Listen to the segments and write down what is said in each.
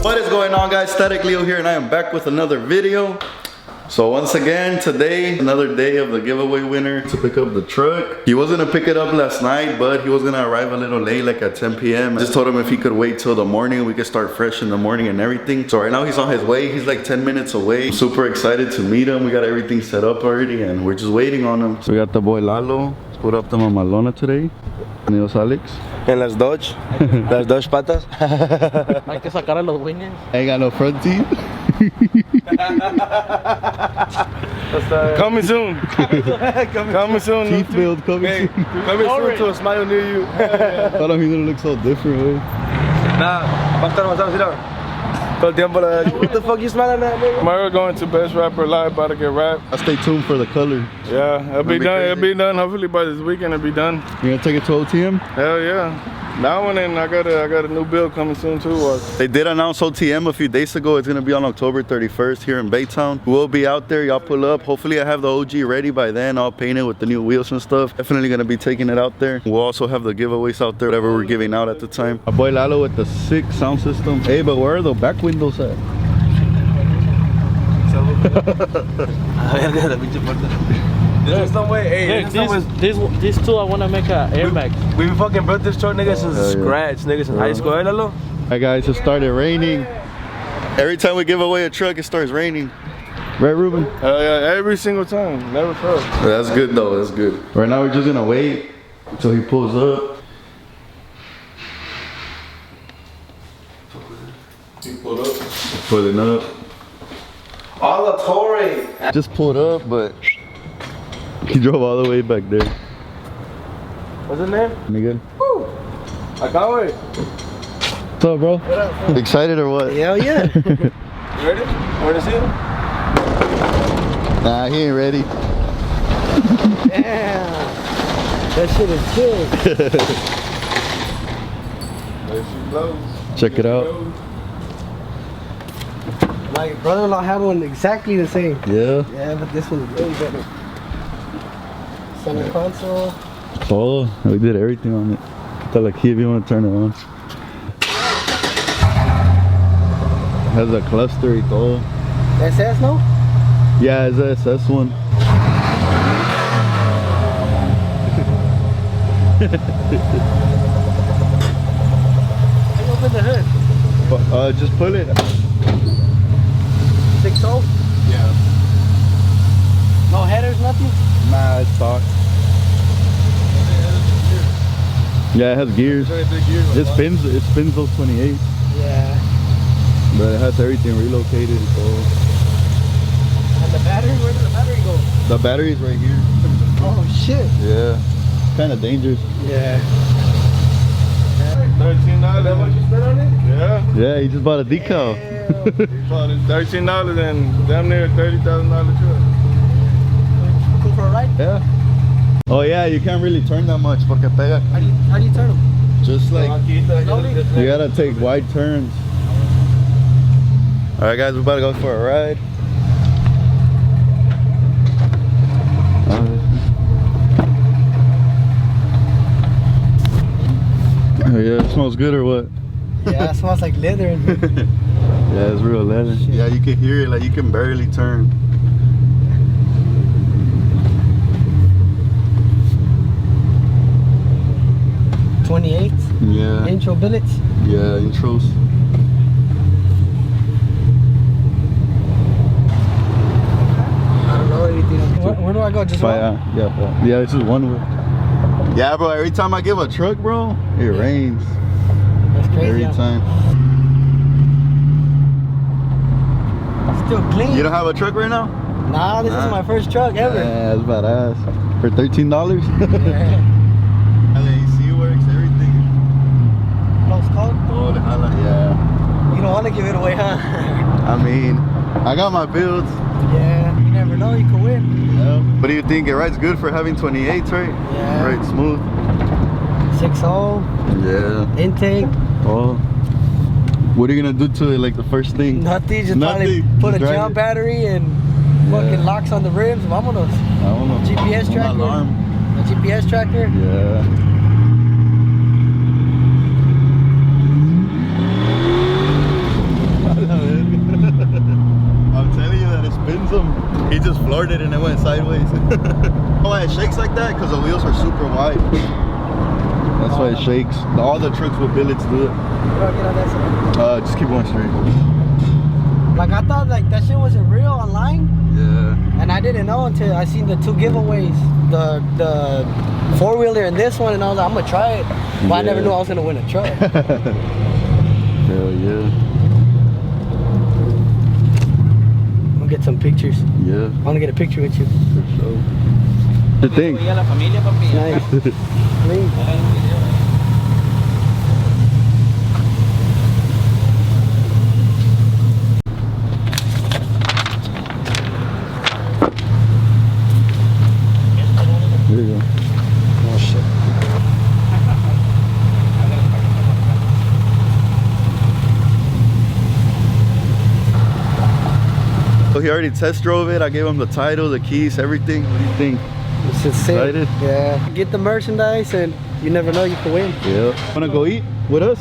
What is going on, guys? Statikleo here, and I am back with another video. So once again, today, another day of the giveaway winner to pick up the truck. He was gonna pick it up last night, but he was gonna arrive a little late, like at 10 p.m. I just told him if he could wait till the morning, we could start fresh in the morning and everything. So right now he's on his way. He's like 10 minutes away. Super excited to meet him. We got everything set up already, and we're just waiting on him. So we got the boy Lalo. Put up the mamalona today. Amigos Alex. En las Dodge. Las Dodge patas. Hay que sacar a los winners. Ain't got no front teeth. Coming soon. Coming soon. Teeth build coming soon. Coming soon to a smile near you. Thought he's gonna look so different, way. Nah, va a estar más mira. Todo el tiempo la what the fuck you smiling at, nigga? Tomorrow going to Best Rapper Live, about to get rap. I stay tuned for the color. Yeah, it'll be done. It'll be done. Hopefully by this weekend it'll be done. You gonna take it to OTM? Hell yeah. That one, and I got a new build coming soon too. They did announce OTM a few days ago. It's gonna be on October 31st here in Baytown. We'll be out there. Y'all pull up. Hopefully I have the OG ready by then, all painted with the new wheels and stuff. Definitely gonna be taking it out there. We'll also have the giveaways out there, whatever we're giving out at the time. My boy Lalo with the sick sound system. Hey, but where are the back windows at? There's no way. Hey, These two I want to make a airbag. we fucking built this truck, nigga, since scratch, nigga, since high school. Hey, Lalo? Alright guys, it started raining. Every time we give away a truck, it starts raining. Right, Ruben? Hell yeah, every single time. Never fails. That's good though, that's good. Right now we're just gonna wait until he pulls up. He pulled up. Pulling up. All the touring. Just pulled up, but he drove all the way back there. What's his name? Miguel. Woo! I can't wait. What's up, bro? Excited or what? Hell yeah. You ready? Want to see him? Nah, he ain't ready. Damn. That shit is chill. There she blows. Check it out. My brother-in-law had one exactly the same. Yeah. Yeah, but this one's way better. Center console. Oh, we did everything on it. Tell like if you want to turn it on. Has a cluster y todo. SS, no? Yeah, it's a SS one. I open the hood. Just pull it. 6.0? Yeah. No headers, nothing? Nah, it's stock. Yeah, it has gears. It spins those 28s. Yeah. But it has everything relocated. So. And the battery, where did the battery go? The battery's right here. Oh shit. Yeah. Kind of dangerous. Yeah. $13. That what you spent on it? Yeah. Yeah, he just bought a decal. He bought it $13 and damn near $30,000 truck. Cool for a ride? Yeah. Oh yeah, you can't really turn that much porque pega. How do you turn them? Just like Slowly? you gotta take wide turns. All right, guys, we're about to go for a ride. Oh yeah, it smells good or what? Yeah, it smells like leather in here. Yeah, it's real leather. Shit. Yeah, you can hear it, like you can barely turn. Yeah. Intro billets. Yeah, intros. I don't know anything. Where do I go? Just one? Yeah, this is one way. Yeah, bro, every time I give a truck, bro, it rains. That's crazy. Every time. Still clean. You don't have a truck right now? Nah, this is my first truck ever. Yeah, that's badass. For $13? Yeah. And the AC works, everything. Close call? Oh, the highlight, yeah. You don't want to give it away, huh? I mean, I got my builds. Yeah, you never know, you could win. Yeah. What do you think? It rides good for having 28s, right? Yeah. Right, smooth. 6.0, Yeah. intake. Oh. What are you gonna do to it, like the first thing? Nothing, just Nothing. probably put a Drive jump it. battery and fucking locks on the rims. Vámonos. I don't know. GPS tracker. Alarm. A GPS tracker. Yeah. started and it went sideways. Why it shakes like that? Because the wheels are super wide. That's why it shakes. All the trucks with billets do it. Just keep going straight. Like I thought like that shit wasn't real online. Yeah. And I didn't know until I seen the two giveaways. The four-wheeler and this one, and I was like, I'm gonna try it. But I never knew I was gonna win a truck. Hell yeah. I'm gonna get some pictures. Yeah. I wanna get a picture with you. For sure. The thing. Nice. Clean. There you go. Oh shit. So he already test drove it. I gave him the title, the keys, everything. What do you think? This is sick. Excited? Yeah. Get the merchandise and you never know, you can win. Yeah. Wanna go eat with us?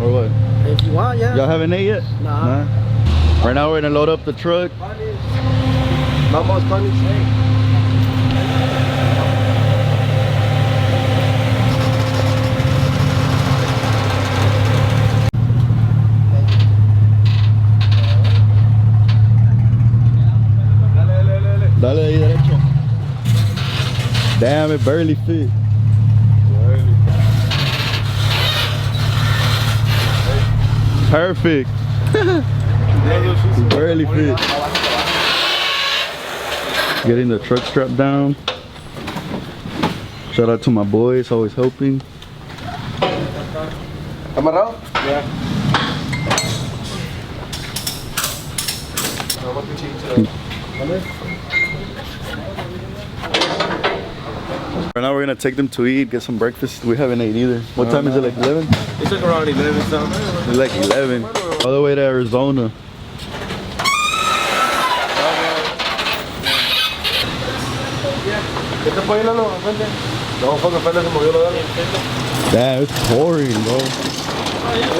Or what? If you want, yeah. Y'all haven't ate yet? Nah. Right now we're gonna load up the truck. Vamos, Connie. Dale ahí derecho. Damn, it barely fit. Perfect. It barely fit. Getting the truck strap down. Shout out to my boys, always helping. Amarrado? Yeah. Right now we're gonna take them to eat, get some breakfast. We haven't ate either. What time is it, like 11? It's like around 11 something. It's like 11. All the way to Arizona. ¿Qué te puede ir, Lalo? Enfrente. No, fucking frente se movió lo de él. Damn, it's pouring, bro.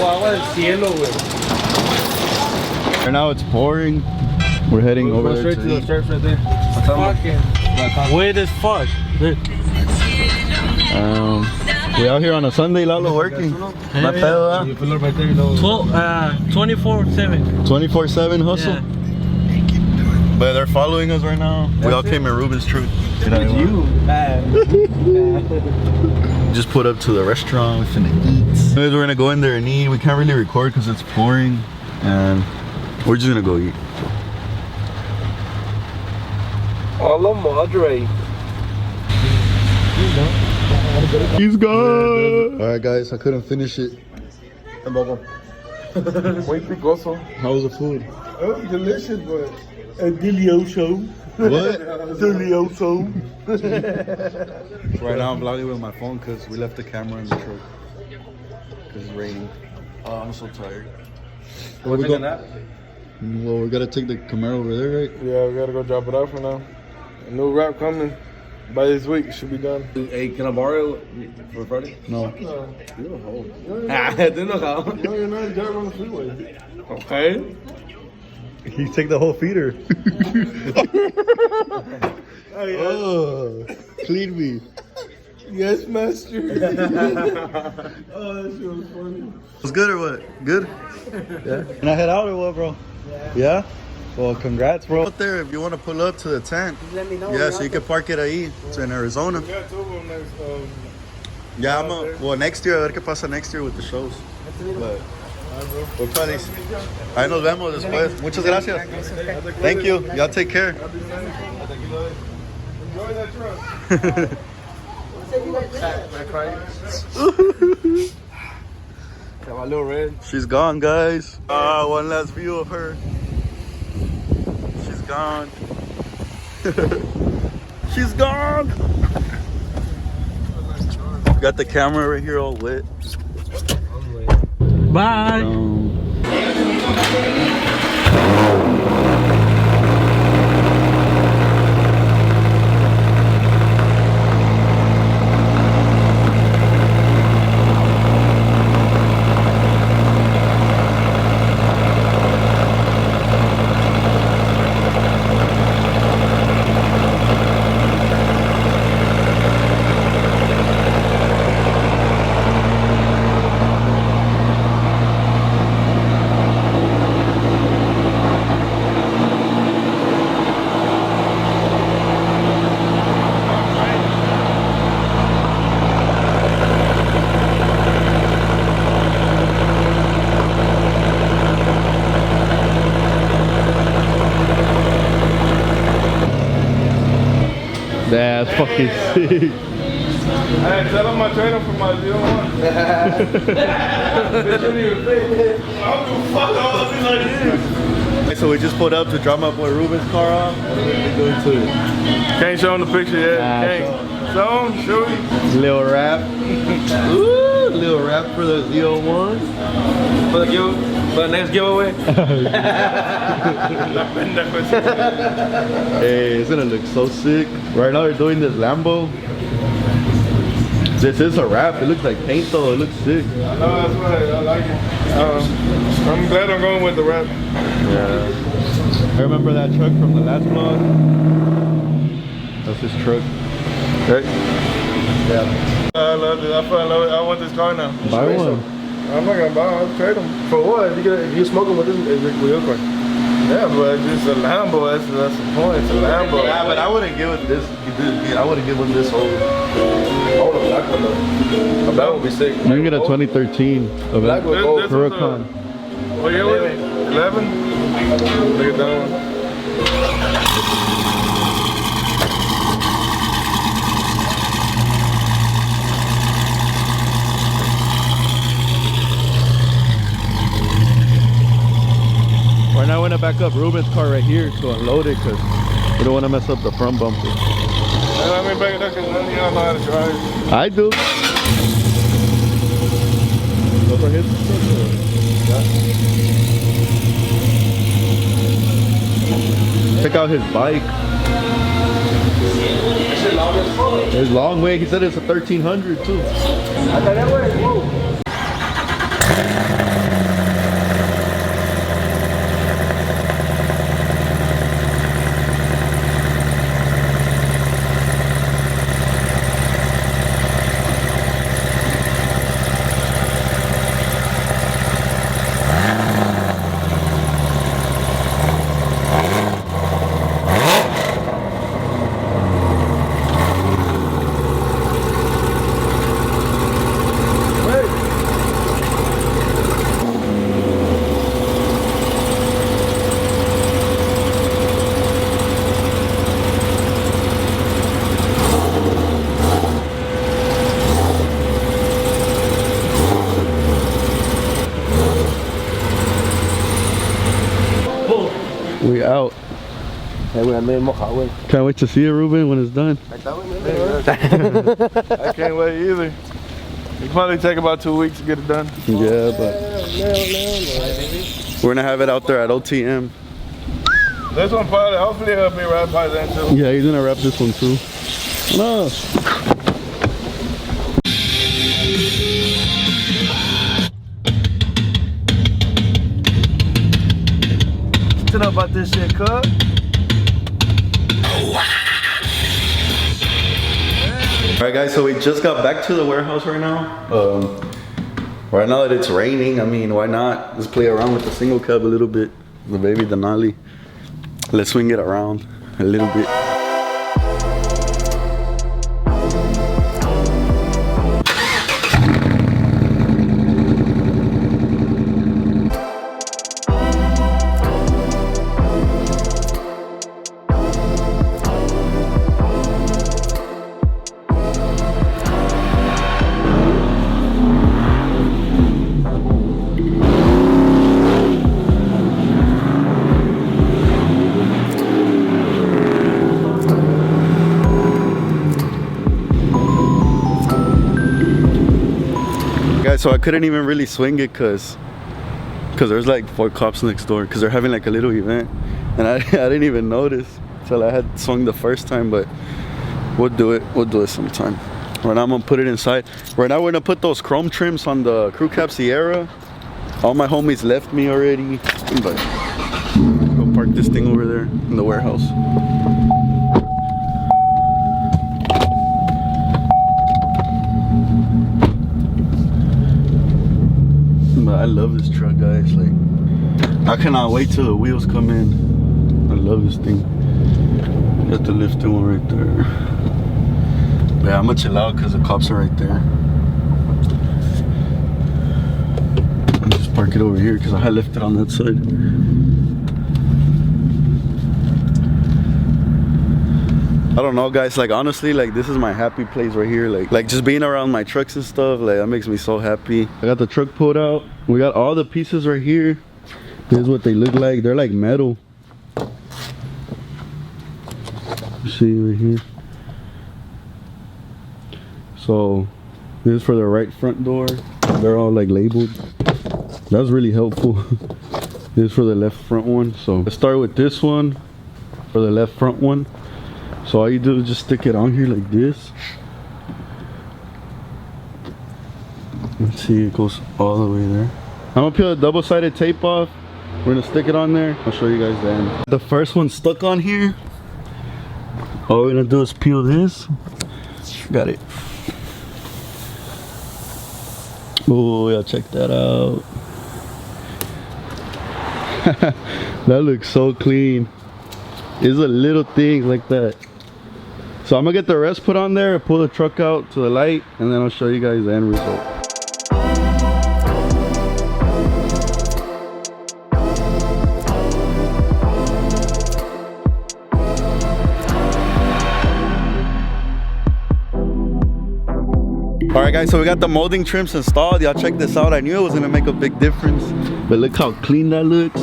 Agua del cielo, güey. Right now it's pouring. We're heading over there Straight to to the eat. church right there. Fucking. Weird as fuck. Dude. We out here on a Sunday, Lalo, working. Not pedo, huh? You feel it right there, you know. 24/7. 24/7 hustle. Yeah. But they're following us right now. We all came in Ruben's truck. You. Just put up to the restaurant. We finna eat. Anyways, we're gonna go in there and eat. We can't really record because it's pouring, and we're just gonna go eat. Hola, madre. He's gone. All right, guys, I couldn't finish it. Muy picoso. How was the food? It was delicious, but delicioso. What? Delicioso. Right now I'm vlogging with my phone because we left the camera in the truck because it's raining. Oh, I'm so tired. We'll we take a go- nap. Well, we gotta take the Camaro over there, right? Yeah, we gotta go drop it off for now. A new wrap coming by this week. It should be done. Hey, can I borrow it for Friday? No. You're a hoe. Tú no how. No, you're not driving on the freeway. Okay. You take the whole feeder. Oh, clean me. Yes, master. Oh, that shit was funny. Was good or what? Good? Yeah. Can I head out or what, bro? Yeah? Well, congrats, bro. Out there, if you want to pull up to the tent. Just let me know. Yeah, so you can park it ahí. It's in Arizona. We got two of them next. Yeah, well, next year, a ver qué pasa next year with the shows. But we'll probably. Ahí nos vemos después. Muchas gracias. Thank you. Y'all take care. Enjoy that truck. Got my little red. She's gone, guys. One last view of her. She's gone. She's gone. Got the camera right here all lit. Bye. fucking sick. Hey, tell him I trade him for my 01. Bitch, you even fit. I'll do fuck all of it like this. So we just pulled up to drop my boy Ruben's car off. What are we gonna do to it? Can't show him the picture yet. Nah, Can't. Show him, show him. Little rap. Ooh, little rap for the 01. For the next giveaway. Hey, it's gonna look so sick. Right now they're doing this Lambo. This is a wrap. It looks like paint though. It looks sick. I know, that's right. I like it. I'm glad I'm going with the rap. Yeah. I remember that truck from the last vlog. That's his truck. Right? Yeah. I love it. I fell in love with it. I want this car now. Buy one. I'm not gonna buy it. I'll trade them. For what? If you smoking with this, it's with your car. Yeah, but it's a Lambo. That's the point. It's a Lambo. Yeah, but I wouldn't give it this. I wouldn't give him this old. I want a black one though. A black would be sick. You can get a 2013 Black with gold. This was Huracan. What year was it? 11? Look at that one. Right now I want to back up Ruben's car right here to unload it because we don't want to mess up the front bumper. And let me back it up because none of y'all know how to drive. I do. Those are his. Check out his bike. It's long way. He said it's a 1300 too. I thought that way. Whoa. We out. Can't wait to see it, Ruben, when it's done. I can't wait either. It'll probably take about 2 weeks to get it done. Yeah, but we're gonna have it out there at OTM. This one probably, hopefully it'll be right by then too. Yeah, he's gonna wrap this one too. No. Shut up about this shit, cuz. Alright guys, so we just got back to the warehouse right now. Right now that it's raining, I mean, why not? Let's play around with the single cab a little bit. The baby Denali. Let's swing it around a little bit. Guys, so I couldn't even really swing it because there's like 4 cops next door because they're having like a little event, and I didn't even notice until I had swung the first time. But we'll do it sometime. Right now I'm gonna put it inside. Right now we're gonna put those chrome trims on the crew cab Sierra. All my homies left me already, but go park this thing over there in the warehouse. But I love this truck, guys. Like, I cannot wait till the wheels come in. I love this thing. Got the lifting one right there. But yeah, I'm gonna chill out because the cops are right there. I'll just park it over here because I left it on that side. don't know, guys, like honestly, like this is my happy place right here. Like just being around my trucks and stuff, like that makes me so happy. I got the truck pulled out. We got all the pieces right here. This is what they look like. They're like metal. See right here. So this is for the right front door. They're all like labeled. That's really helpful. This is for the left front one. So let's start with this one for the left front one. So all you do is just stick it on here like this. Let's see, it goes all the way there. I'm gonna peel the double-sided tape off. We're gonna stick it on there. I'll show you guys then. The first one's stuck on here. All we're gonna do is peel this. Got it. Oh yeah, check that out. That looks so clean. It's a little things like that. So I'm gonna get the rest put on there, pull the truck out to the light, and then I'll show you guys the end result. Alright guys, so we got the molding trims installed. Y'all check this out. I knew it was gonna make a big difference, but look how clean that looks.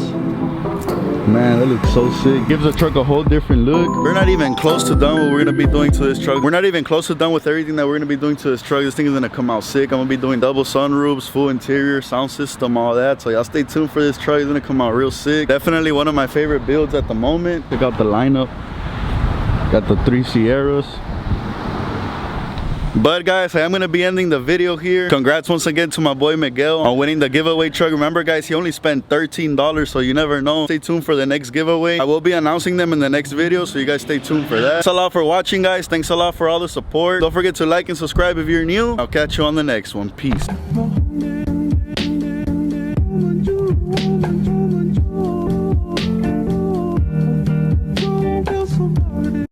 Man, that looks so sick. Gives the truck a whole different look. We're not even close to done what we're gonna be doing to this truck. We're not even close to done with everything that we're gonna be doing to this truck. This thing is gonna come out sick. I'm gonna be doing double sunroofs, full interior, sound system, all that. So y'all stay tuned for this truck. It's gonna come out real sick. Definitely one of my favorite builds at the moment. Check out the lineup. Got the 3 Sierras. But guys, I'm gonna be ending the video here. Congrats once again to my boy Miguel on winning the giveaway truck. Remember guys, he only spent $13, so you never know. Stay tuned for the next giveaway. I will be announcing them in the next video, so you guys stay tuned for that. Thanks a lot for watching guys. Thanks a lot for all the support. Don't forget to like and subscribe if you're new. I'll catch you on the next one. Peace.